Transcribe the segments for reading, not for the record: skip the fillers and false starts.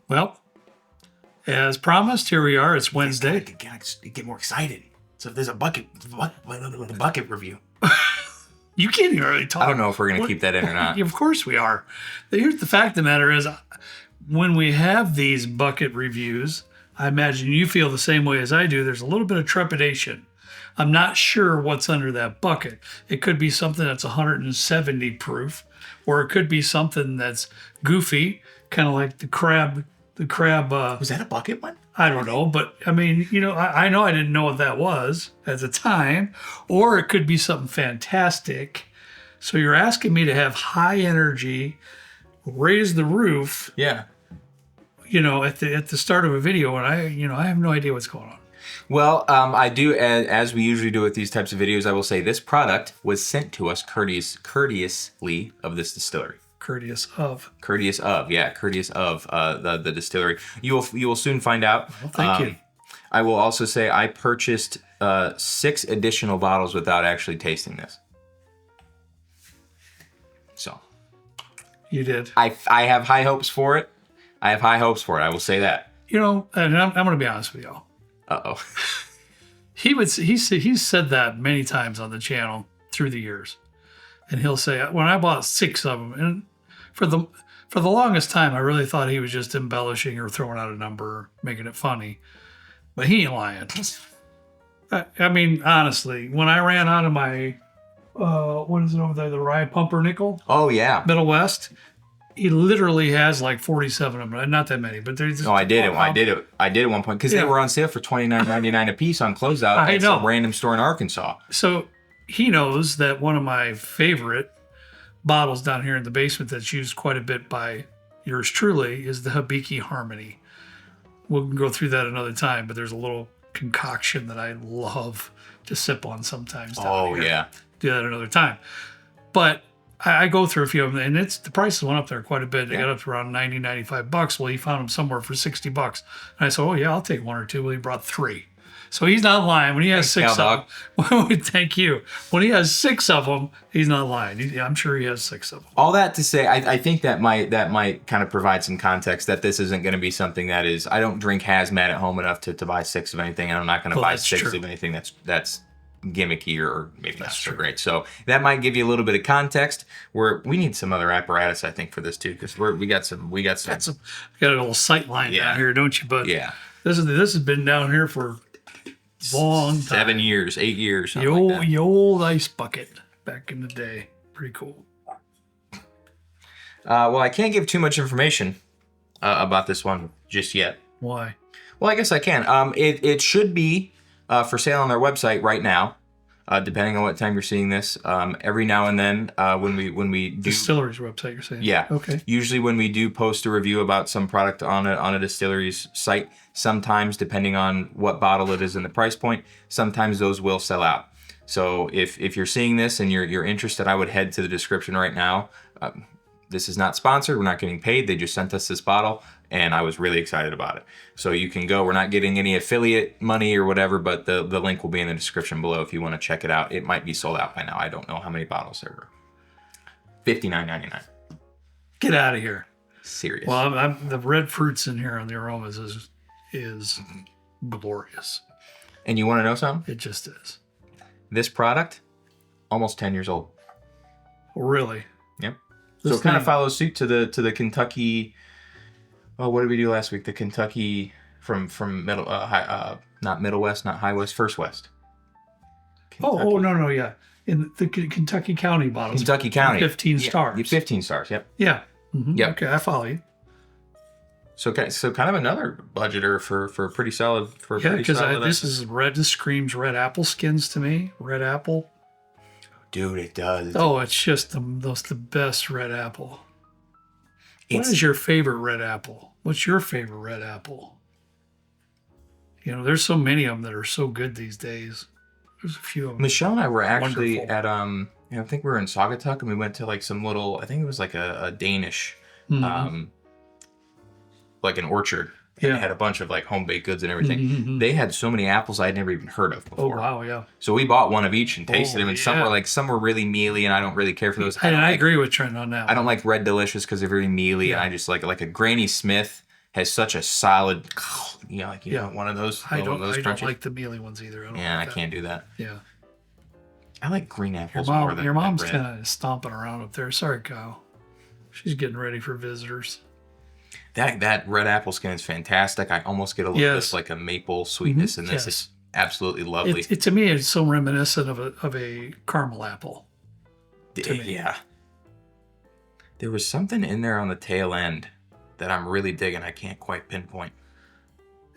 Well, as promised, here we are. It's Wednesday. Get more excited. So if there's a bucket review. You can't even really talk. I don't know if we're going to keep that in or not. Of course we are. Here's the fact of the matter is, when we have these bucket reviews, I imagine you feel the same way as I do. There's a little bit of trepidation. I'm not sure what's under that bucket. It could be something that's 170 proof, or it could be something that's goofy, kind of like the crab. Was that a bucket one? I don't know, but I mean, I know I didn't know what that was at the time, or it could be something fantastic. So you're asking me to have high energy, raise the roof. Yeah. At the start of a video, and I have no idea what's going on. Well, I do, as we usually do with these types of videos, I will say this product was sent to us courteously of this distillery. Courteous of the distillery. You will soon find out. Well, thank you. I will also say I purchased 6 additional bottles without actually tasting this. So You did. I have high hopes for it. I will say that. And I'm going to be honest with y'all. Uh-oh. He's said that many times on the channel through the years. And he'll say, when I bought 6 of them, and for the longest time, I really thought he was just embellishing or throwing out a number, or making it funny. But he ain't lying. I mean, honestly, when I ran out of my, what is it over there, the Rye Pumpernickel? Oh, yeah. Middle West. He literally has like 47 of them. Not that many, but there's. No, I did it at one point because they were on sale for $29.99 a piece on closeout at some random store in Arkansas. So he knows that one of my favorite bottles down here in the basement that's used quite a bit by yours truly is the Hibiki Harmony. We'll go through that another time, but there's a little concoction that I love to sip on sometimes. Oh, yeah. Do that another time. But I go through a few of them, and the prices went up there quite a bit. They got up to around $90, $95. Well, he found them somewhere for $60. And I said, oh, yeah, I'll take 1 or 2. Well, he brought 3. So he's not lying. When he has 6 of them, thank you. When he has 6 of them, he's not lying. I'm sure he has 6 of them. All that to say, I think that might kind of provide some context that this isn't going to be something that is. I don't drink hazmat at home enough to buy 6 of anything, and I'm not going to buy 6 of anything that's gimmicky or maybe not so great. So that might give you a little bit of context. We need some other apparatus, I think, for this too, because we got some. We got a little sight line down here, don't you, bud? Yeah. This has been down here for long time. 7 years, 8 years. The old ice bucket back in the day. Pretty cool. Well, I can't give too much information about this one just yet. Why? Well, I guess I can. It should be for sale on their website right now, depending on what time you're seeing this. Every now and then, when we do Distillery's website, you're saying? Yeah. Okay. Usually, when we do post a review about some product on a distillery's site, sometimes depending on what bottle it is and the price point, sometimes those will sell out. So if you're seeing this and you're interested, I would head to the description right now. This is not sponsored. We're not getting paid. They just sent us this bottle, and I was really excited about it. So you can go. We're not getting any affiliate money or whatever, but the link will be in the description below if you want to check it out. It might be sold out by now. I don't know how many bottles there are. $59.99. Get out of here. Serious. Well, the red fruits in here on the Aromas is glorious. And you want to know something? It just is. This product, almost 10 years old. Really? Yep. So it kind of follows suit to the Kentucky. Oh, what did we do last week? The Kentucky from middle, not Middle West, not High West, First West. Kentucky. No, yeah. In the Kentucky County bottles. Kentucky County. 15 stars. 15 stars, yep. Yeah. Mm-hmm. Yep. Okay, I follow you. So kind of another budgeter for pretty solid. Yeah, because this is red. This screams red apple skins to me. Red apple. Dude, it does. Oh, it's just the best red apple. What is your favorite red apple? What's your favorite red apple? There's so many of them that are so good these days. There's a few of them. Michelle and I were actually at I think we were in Saugatuck, and we went to like some little, I think it was like a Danish, like an orchard. Yeah. It had a bunch of like home baked goods and everything. Mm-hmm. They had so many apples I'd never even heard of before. Oh wow, yeah. So we bought one of each and tasted them, and some were really mealy, and I don't really care for those. I agree with Trent on that. I don't like Red Delicious because they're very mealy, and I just like a Granny Smith has such a solid, like you Yeah. know, one of those. I one of those don't crunches. like the mealy ones either. I don't Yeah, like I that. can't do that. Yeah. I like green apples more than Your mom's red. kind of stomping around up there. Sorry, Kyle. She's getting ready for visitors. That red apple skin is fantastic. I almost get a little bit of like a maple sweetness in this. Yes. It's absolutely lovely. To me, it's so reminiscent of a caramel apple. To me. Yeah. There was something in there on the tail end that I'm really digging. I can't quite pinpoint.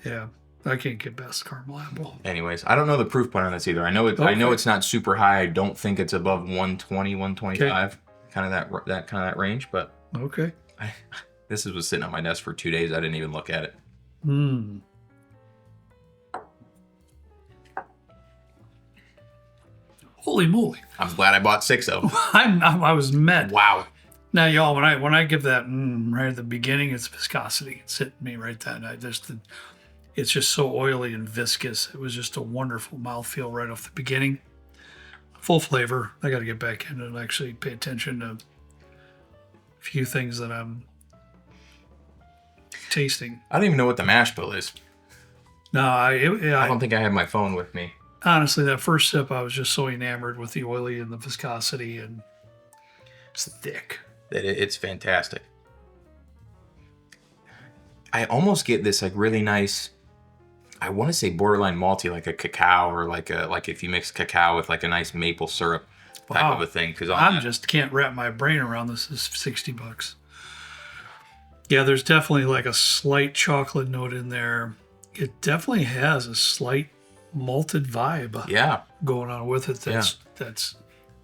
Yeah, I can't get past caramel apple. Anyways, I don't know the proof point on this either. I know I know it's not super high. I don't think it's above 120, 125, kind of that range. But okay, this was sitting on my desk for 2 days. I didn't even look at it. Holy moly! I'm glad I bought 6 of them. I was met. Wow. Now, y'all, when I give that right at the beginning, it's viscosity. It's hitting me right then. It's just so oily and viscous. It was just a wonderful mouthfeel right off the beginning. Full flavor. I got to get back in and actually pay attention to a few things that I'm tasting. I don't even know what the mash bill is. No, I don't think I have my phone with me. Honestly, that first sip, I was just so enamored with the oily and the viscosity, and it's thick. It's fantastic. I almost get this like really nice, I want to say borderline malty, like a cacao, or like if you mix cacao with like a nice maple syrup type of a thing. Because I just can't wrap my brain around this. Is $60. Yeah, there's definitely like a slight chocolate note in there. It definitely has a slight malted vibe. Going on with it. That's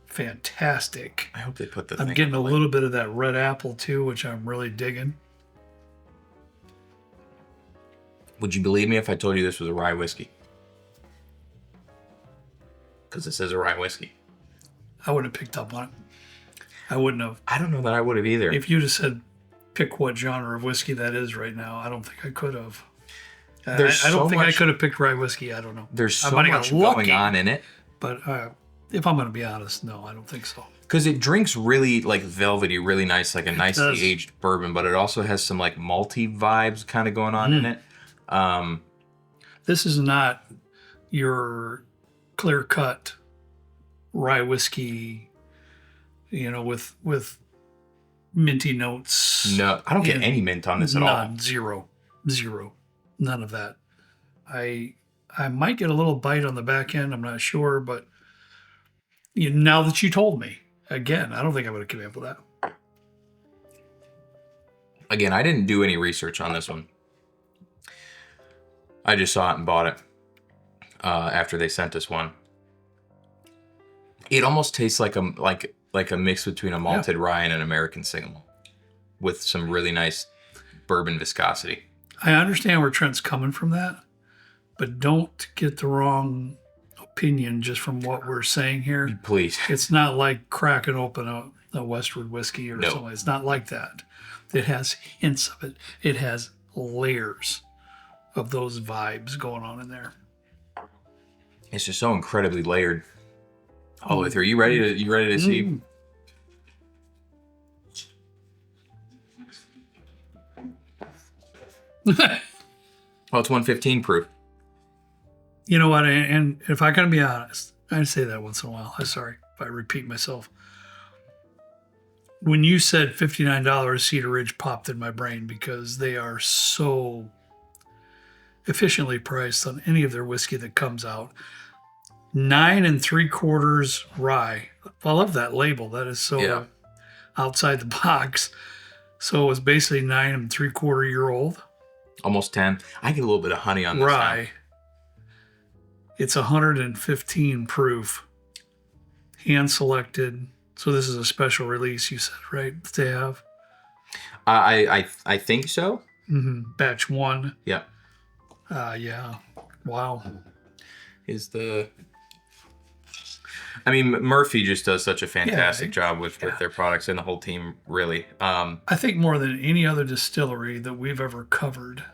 fantastic. I hope they put the. I'm getting a little bit of that red apple too, which I'm really digging. Would you believe me if I told you this was a rye whiskey? Because it says a rye whiskey. I wouldn't have picked up on it. I wouldn't have. I don't know that I would have either. If you'd have said, pick what genre of whiskey that is right now, I don't think I could have. I don't think I could have picked rye whiskey. I don't know. There's so much going on in it. But if I'm going to be honest, no, I don't think so. Because it drinks really like velvety, really nice, like a nicely aged bourbon, but it also has some like malty vibes kind of going on in it. This is not your clear-cut rye whiskey, with minty notes. No, I don't get any mint on this at all. Zero. None of that. I might get a little bite on the back end. I'm not sure, but now that you told me, again, I don't think I would have come up with that. Again, I didn't do any research on this one. I just saw it and bought it after they sent us one. It almost tastes like a mix between a malted rye and an American single malt, with some really nice bourbon viscosity. I understand where Trent's coming from that, but don't get the wrong opinion just from what we're saying here. Please. It's not like cracking open a Westward whiskey or something. It's not like that. It has hints of it. It has layers of those vibes going on in there. It's just so incredibly layered. Oh, are you ready to see? Well, it's 115 proof. You know what? And if I can be honest, I say that once in a while. I'm sorry if I repeat myself. When you said $59, Cedar Ridge popped in my brain because they are so efficiently priced on any of their whiskey that comes out. 9 3/4 rye. I love that label. That is so outside the box. So it was basically 9 3/4 year old. Almost 10. I get a little bit of honey on this rye. now. It's 115 proof. Hand selected. So this is a special release, you said, right? That they have. I think so. Mm-hmm. Batch 1. Yeah. Yeah. Wow. I mean, Murphy just does such a fantastic job with their products, and the whole team really. I think more than any other distillery that we've ever covered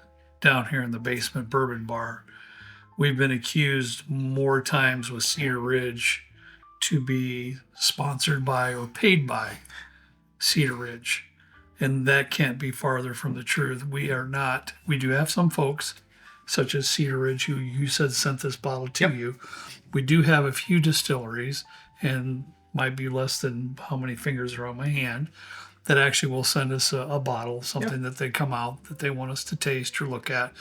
down here in the basement bourbon bar, we've been accused more times with Cedar Ridge to be sponsored by or paid by Cedar Ridge. And that can't be farther from the truth. We do have some folks, such as Cedar Ridge, who you said sent this bottle to you. We do have a few distilleries, and might be less than how many fingers are on my hand, that actually will send us a bottle, something that they come out that they want us to taste or look at.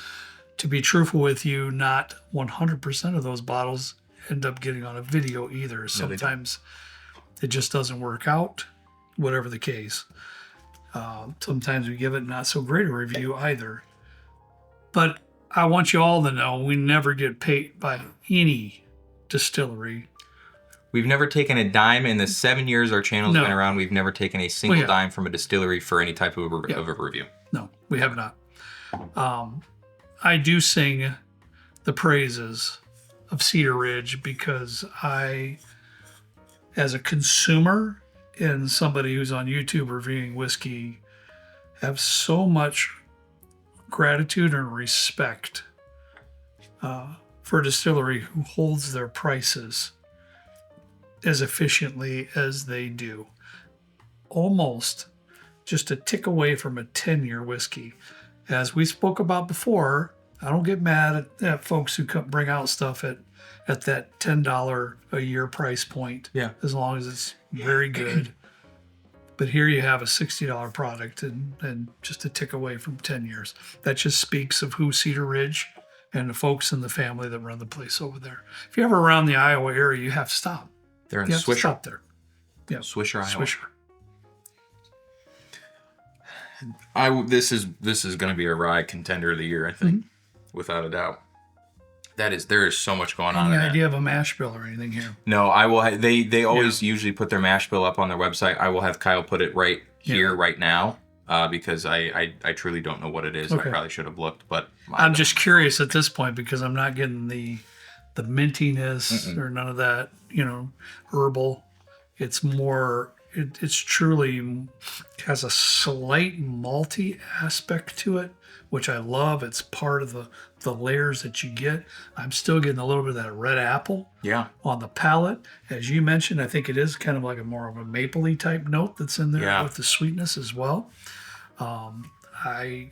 To be truthful with you, not 100% of those bottles end up getting on a video either. Sometimes it just doesn't work out, whatever the case. Sometimes we give it not so great a review either. But I want you all to know we never get paid by any distillery. We've never taken a dime in the 7 years our channel's been around. We've never taken a single dime from a distillery for any type of a review. No, we have not. I do sing the praises of Cedar Ridge because I, as a consumer and somebody who's on YouTube reviewing whiskey, have so much gratitude and respect for a distillery who holds their prices as efficiently as they do. Almost just a tick away from a 10-year whiskey. As we spoke about before, I don't get mad at folks who bring out stuff at that $10 a year price point. Yeah. As long as it's very good. But here you have a $60 product and just a tick away from 10 years. That just speaks of who Cedar Ridge and the folks in the family that run the place over there. If you're ever around the Iowa area, you have to stop. They're in you have to Swisher. stop there. Yeah. Swisher, Iowa. Swisher. This is going to be a rye contender of the year, I think, without a doubt. There is so much going on. Any idea of a mash bill or anything here? No, I will. They always usually put their mash bill up on their website. I will have Kyle put it right here, right now, because I truly don't know what it is. Okay. I probably should have looked, but I'm just curious at this point because I'm not getting the mintiness or none of that, herbal. It's more, it's truly has a slight malty aspect to it, which I love. It's part of the layers that you get. I'm still getting a little bit of that red apple on the palate. As you mentioned, I think it is kind of like more of a mapley type note that's in there with the sweetness as well. I'd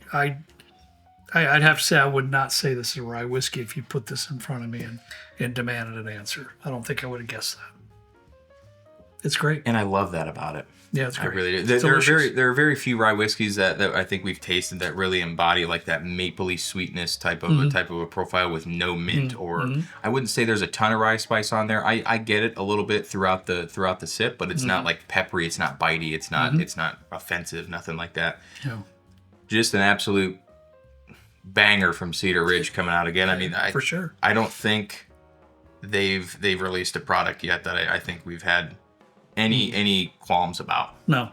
have to say I would not say this is a rye whiskey if you put this in front of me and demanded an answer. I don't think I would have guessed that. It's great. And I love that about it. Yeah, it's great. I really do. There are very few rye whiskeys that I think we've tasted that really embody like that mapley sweetness type of a profile with no mint or I wouldn't say there's a ton of rye spice on there. I get it a little bit throughout the sip, but it's not like peppery, it's not bitey, it's not offensive, nothing like that. Yeah. Just an absolute banger from Cedar Ridge coming out again. I mean, for sure. I don't think they've released a product yet that I think we've had any qualms about. No.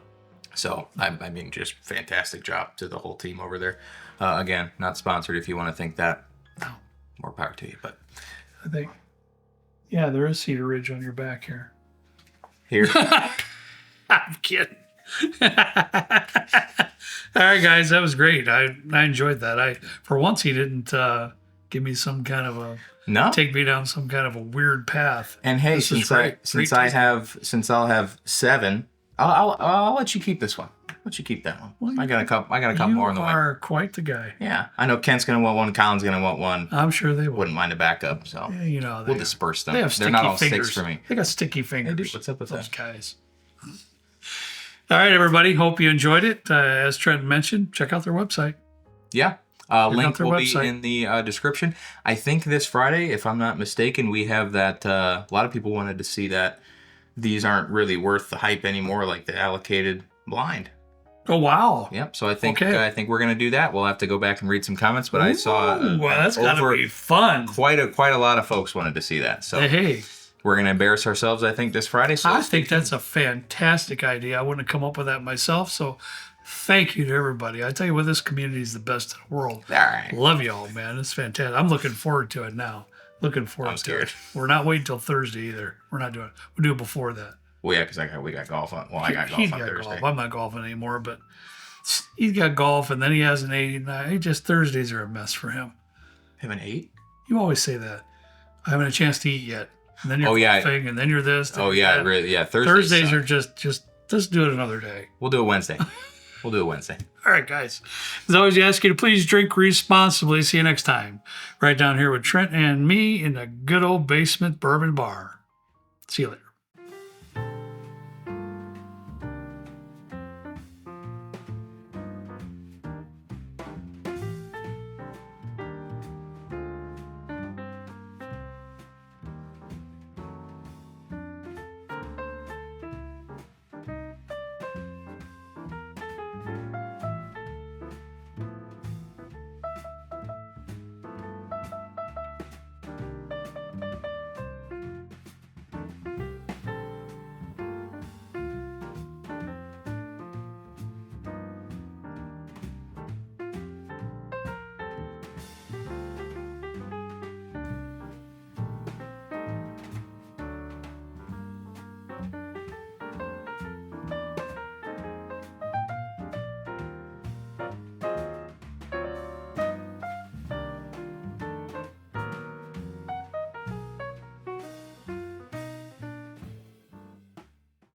So, I mean, just fantastic job to the whole team over there. Again, not sponsored if you want to think that. No. More power to you, but. I think, there is Cedar Ridge on your back here. Here? I'm kidding. All right, guys, that was great. I enjoyed that. For once, he didn't give me some kind of a take me down some kind of a weird path. And hey, since I'll have 7, I'll let you keep this one. Let you keep that one. Well, I got a couple more in the way. You are quite the guy. Yeah, I know Kent's gonna want one. Colin's gonna want one. I'm sure they will. Wouldn't mind a backup. So we'll disperse them. They have sticky They're not all fingers. 6 for me. They got sticky fingers. They do. What's up with those that? guys? All right, everybody. Hope you enjoyed it. As Trent mentioned, check out their website. Yeah. Link will be in the description. I think this Friday, if I'm not mistaken, we have that. A lot of people wanted to see that these aren't really worth the hype anymore, like the allocated blind. Oh wow! Yep. So I think we're gonna do that. We'll have to go back and read some comments, but I saw. Well, that's gotta be fun. Quite a lot of folks wanted to see that. So hey. We're going to embarrass ourselves, I think, this Friday. So I think that's a fantastic idea. I wouldn't have come up with that myself. So thank you to everybody. I tell you what, this community is the best in the world. All right. Love y'all, man. It's fantastic. I'm looking forward to it now. Looking forward to it. We're not waiting till Thursday either. We're not doing it. We'll do it before that. Well, yeah, because we got golf on. Well, I got golf on Thursday. Golf. I'm not golfing anymore, but he's got golf, and then he has an 8. Just Thursdays are a mess for him. Have an 8? You always say that. I haven't had a chance to eat yet. And then you're golfing, and then you're this. Really, yeah. Thursdays are just do it another day. We'll do it Wednesday. We'll do it Wednesday. All right, guys. As always, we ask you to please drink responsibly. See you next time. Right down here with Trent and me in the good old basement bourbon bar. See you later.